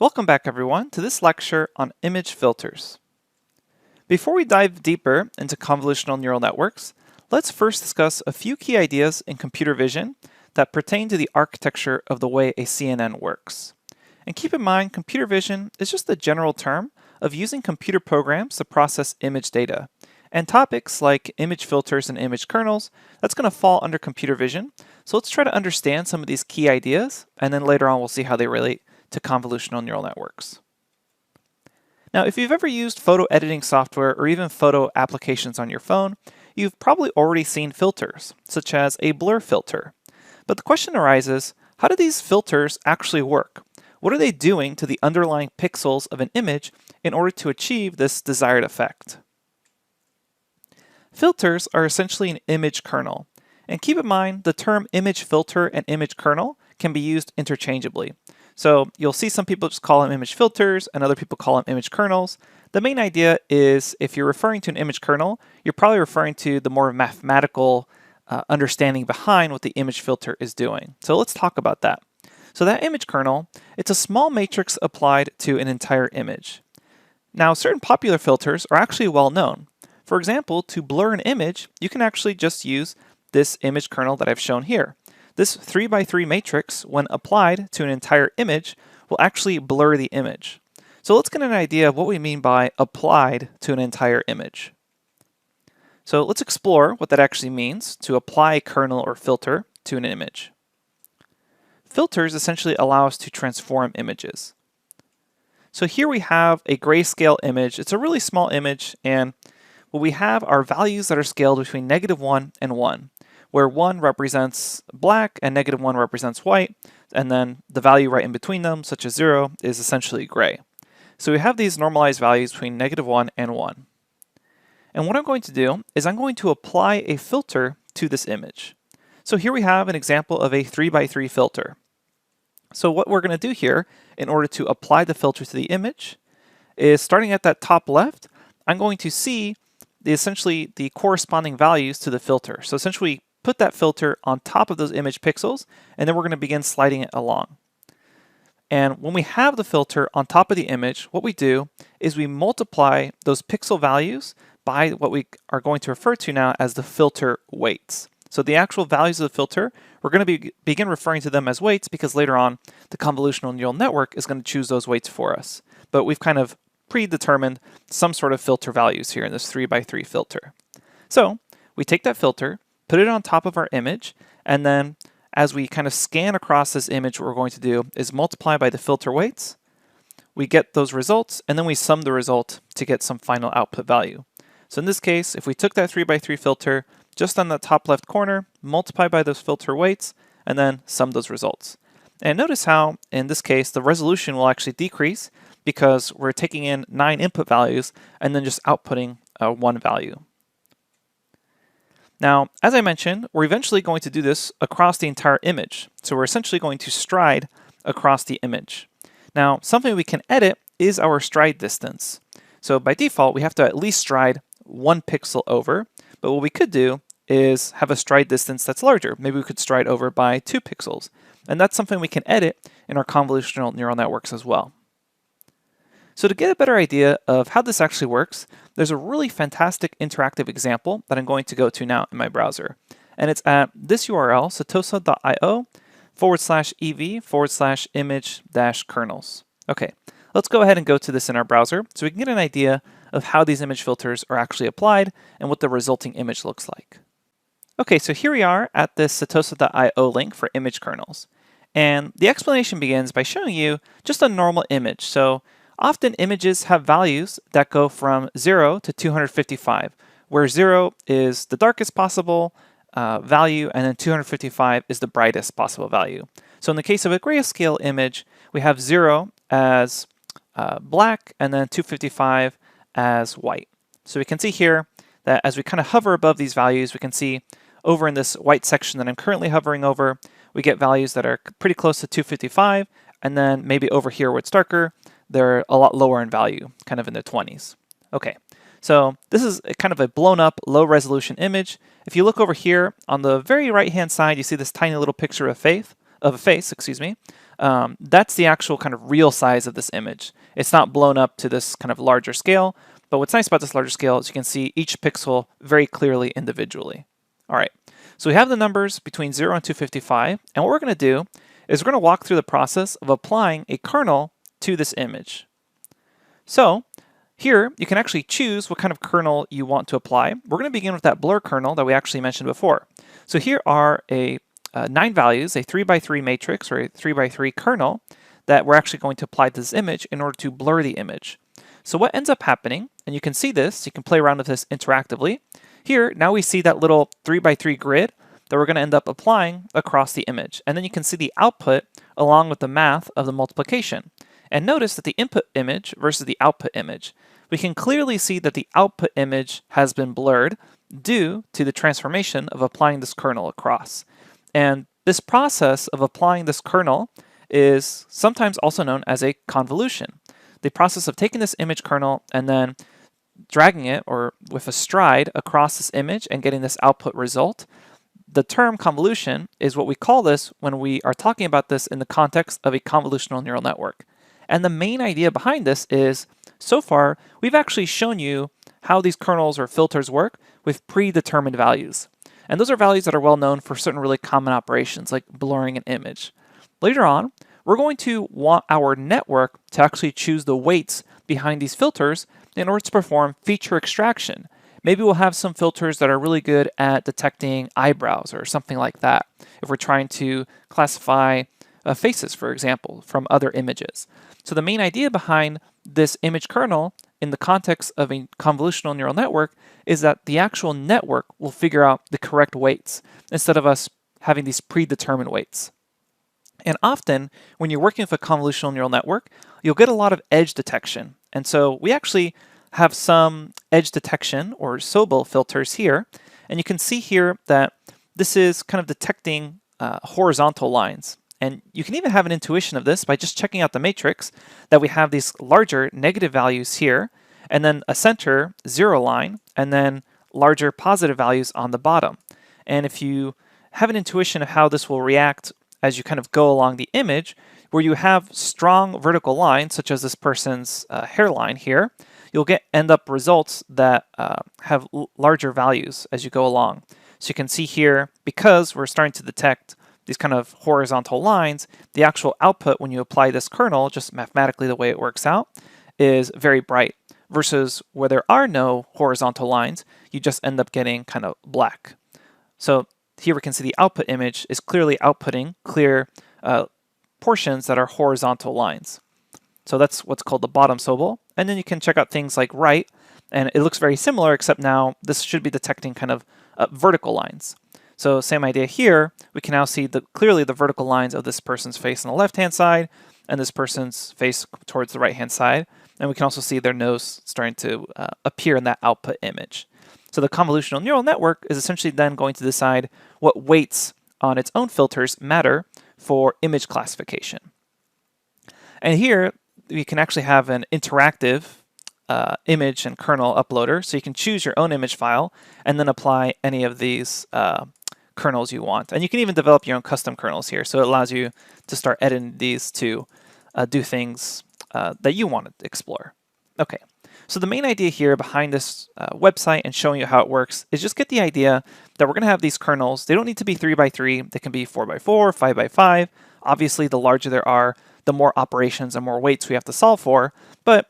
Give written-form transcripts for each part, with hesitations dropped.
Welcome back everyone to this lecture on image filters. Before we dive deeper into convolutional neural networks, let's first discuss a few key ideas in computer vision that pertain to the architecture of the way a CNN works. And keep in mind, computer vision is just a general term of using computer programs to process image data. And topics like image filters and image kernels, that's going to fall under computer vision. So let's try to understand some of these key ideas, and then later on we'll see how they relate to convolutional neural networks. Now, if you've ever used photo editing software or even photo applications on your phone, you've probably already seen filters, such as a blur filter. But the question arises, how do these filters actually work? What are they doing to the underlying pixels of an image in order to achieve this desired effect? Filters are essentially an image kernel. And keep in mind, the term image filter and image kernel can be used interchangeably. So you'll see some people just call them image filters and other people call them image kernels. The main idea is if you're referring to an image kernel, you're probably referring to the more mathematical understanding behind what the image filter is doing. So let's talk about that. So that image kernel, it's a small matrix applied to an entire image. Now, certain popular filters are actually well known. For example, to blur an image, you can actually just use this image kernel that I've shown here. This 3x3 matrix, when applied to an entire image, will actually blur the image. So let's get an idea of what we mean by applied to an entire image. So let's explore what that actually means to apply a kernel or filter to an image. Filters essentially allow us to transform images. So here we have a grayscale image. It's a really small image, and what we have are values that are scaled between -1 and 1. Where 1 represents black and -1 represents white, and then the value right in between them, such as 0, is essentially gray. So we have these normalized values between -1 and 1. And what I'm going to do is I'm going to apply a filter to this image. So here we have an example of a 3x3 filter. So what we're going to do here, in order to apply the filter to the image, is starting at that top left, I'm going to see essentially the corresponding values to the filter. So essentially put that filter on top of those image pixels, and then we're going to begin sliding it along. And when we have the filter on top of the image, what we do is we multiply those pixel values by what we are going to refer to now as the filter weights. So the actual values of the filter, we're going to begin referring to them as weights because later on the convolutional neural network is going to choose those weights for us. But we've kind of predetermined some sort of filter values here in this 3x3 filter. So we take that filter, put it on top of our image, and then as we kind of scan across this image, what we're going to do is multiply by the filter weights. We get those results, and then we sum the result to get some final output value. So in this case, if we took that 3x3 filter just on the top left corner, multiply by those filter weights, and then sum those results. And notice how, in this case, the resolution will actually decrease because we're taking in 9 input values and then just outputting 1 value. Now, as I mentioned, we're eventually going to do this across the entire image. So we're essentially going to stride across the image. Now, something we can edit is our stride distance. So by default, we have to at least stride 1 pixel over, but what we could do is have a stride distance that's larger. Maybe we could stride over by 2 pixels. And that's something we can edit in our convolutional neural networks as well. So to get a better idea of how this actually works, there's a really fantastic interactive example that I'm going to go to now in my browser. And it's at this URL, satosa.io/ev/image-kernels. Okay, let's go ahead and go to this in our browser so we can get an idea of how these image filters are actually applied and what the resulting image looks like. Okay, so here we are at this satosa.io link for image kernels. And the explanation begins by showing you just a normal image. So often images have values that go from 0 to 255, where 0 is the darkest possible value and then 255 is the brightest possible value. So in the case of a grayscale image, we have 0 as black and then 255 as white. So we can see here that as we kind of hover above these values, we can see over in this white section that I'm currently hovering over, we get values that are pretty close to 255, and then maybe over here where it's darker, they're a lot lower in value, kind of in the 20s. Okay, so this is kind of a blown up, low resolution image. If you look over here on the very right hand side, you see this tiny little picture of of a face, excuse me, that's the actual kind of real size of this image. It's not blown up to this kind of larger scale, but what's nice about this larger scale is you can see each pixel very clearly individually. All right, so we have the numbers between 0 and 255, and what we're going to do is we're going to walk through the process of applying a kernel to this image. So here you can actually choose what kind of kernel you want to apply. We're going to begin with that blur kernel that we actually mentioned before. So here are 9 values, a 3x3 matrix or a 3x3 kernel that we're actually going to apply to this image in order to blur the image. So what ends up happening, and you can see this, you can play around with this interactively. Here, now we see that little 3x3 grid that we're going to end up applying across the image. And then you can see the output along with the math of the multiplication. And notice that the input image versus the output image. We can clearly see that the output image has been blurred due to the transformation of applying this kernel across. And this process of applying this kernel is sometimes also known as a convolution. The process of taking this image kernel and then dragging it or with a stride across this image and getting this output result. The term convolution is what we call this when we are talking about this in the context of a convolutional neural network. And the main idea behind this is, so far, we've actually shown you how these kernels or filters work with predetermined values. And those are values that are well known for certain really common operations like blurring an image. Later on, we're going to want our network to actually choose the weights behind these filters in order to perform feature extraction. Maybe we'll have some filters that are really good at detecting eyebrows or something like that if we're trying to classify faces, for example, from other images. So the main idea behind this image kernel in the context of a convolutional neural network is that the actual network will figure out the correct weights instead of us having these predetermined weights. And often, when you're working with a convolutional neural network, you'll get a lot of edge detection. And so we actually have some edge detection or Sobel filters here. And you can see here that this is kind of detecting horizontal lines. And you can even have an intuition of this by just checking out the matrix that we have these larger negative values here, and then a center 0 line, and then larger positive values on the bottom. And if you have an intuition of how this will react as you kind of go along the image, where you have strong vertical lines, such as this person's hairline here, you'll end up results that have larger values as you go along. So you can see here, because we're starting to detect these kind of horizontal lines, the actual output when you apply this kernel, just mathematically the way it works out, is very bright, versus where there are no horizontal lines, you just end up getting kind of black. So here we can see the output image is clearly outputting clear portions that are horizontal lines. So that's what's called the bottom Sobel. And then you can check out things like right, and it looks very similar, except now this should be detecting kind of vertical lines. So same idea here, we can now see clearly the vertical lines of this person's face on the left-hand side and this person's face towards the right-hand side. And we can also see their nose starting to appear in that output image. So the convolutional neural network is essentially then going to decide what weights on its own filters matter for image classification. And here we can actually have an interactive image and kernel uploader. So you can choose your own image file and then apply any of these kernels you want. And you can even develop your own custom kernels here. So it allows you to start editing these to do things that you want to explore. Okay, so the main idea here behind this website and showing you how it works is just get the idea that we're going to have these kernels. They don't need to be 3x3. They can be 4x4, 5x5. Obviously, the larger there are, the more operations and more weights we have to solve for. But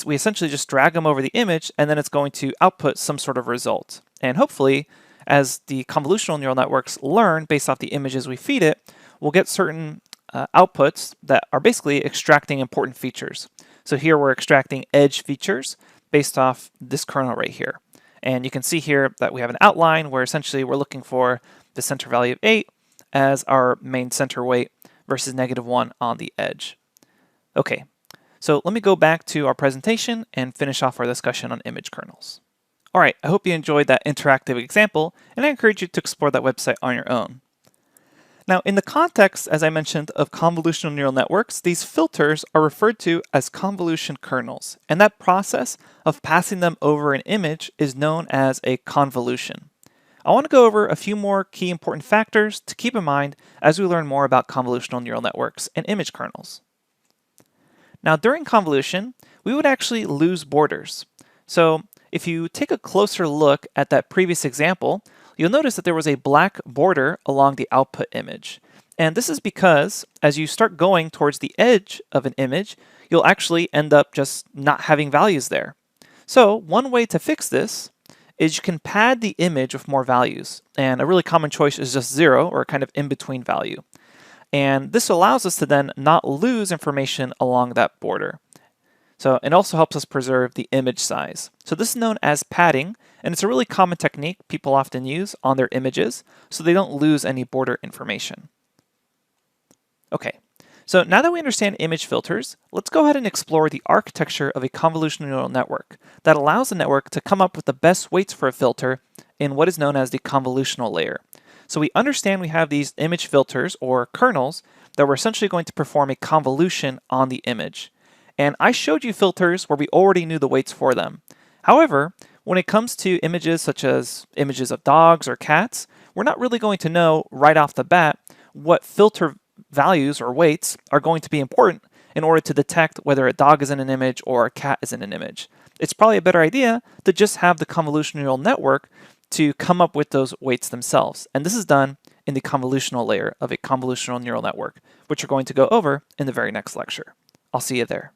we essentially just drag them over the image, and then it's going to output some sort of result. And hopefully, as the convolutional neural networks learn based off the images we feed it, we'll get certain outputs that are basically extracting important features. So here we're extracting edge features based off this kernel right here. And you can see here that we have an outline where essentially we're looking for the center value of 8 as our main center weight versus -1 on the edge. Okay, so let me go back to our presentation and finish off our discussion on image kernels. All right, I hope you enjoyed that interactive example, and I encourage you to explore that website on your own. Now, in the context, as I mentioned, of convolutional neural networks, these filters are referred to as convolution kernels, and that process of passing them over an image is known as a convolution. I want to go over a few more key important factors to keep in mind as we learn more about convolutional neural networks and image kernels. Now, during convolution, we would actually lose borders. So if you take a closer look at that previous example, you'll notice that there was a black border along the output image. And this is because as you start going towards the edge of an image, you'll actually end up just not having values there. So one way to fix this is you can pad the image with more values. And a really common choice is just 0, or a kind of in-between value. And this allows us to then not lose information along that border. So it also helps us preserve the image size. So this is known as padding, and it's a really common technique people often use on their images so they don't lose any border information. Okay, so now that we understand image filters, let's go ahead and explore the architecture of a convolutional neural network that allows the network to come up with the best weights for a filter in what is known as the convolutional layer. So we understand we have these image filters, or kernels, that we're essentially going to perform a convolution on the image. And I showed you filters where we already knew the weights for them. However, when it comes to images such as images of dogs or cats, we're not really going to know right off the bat what filter values or weights are going to be important in order to detect whether a dog is in an image or a cat is in an image. It's probably a better idea to just have the convolutional neural network to come up with those weights themselves. And this is done in the convolutional layer of a convolutional neural network, which we're going to go over in the very next lecture. I'll see you there.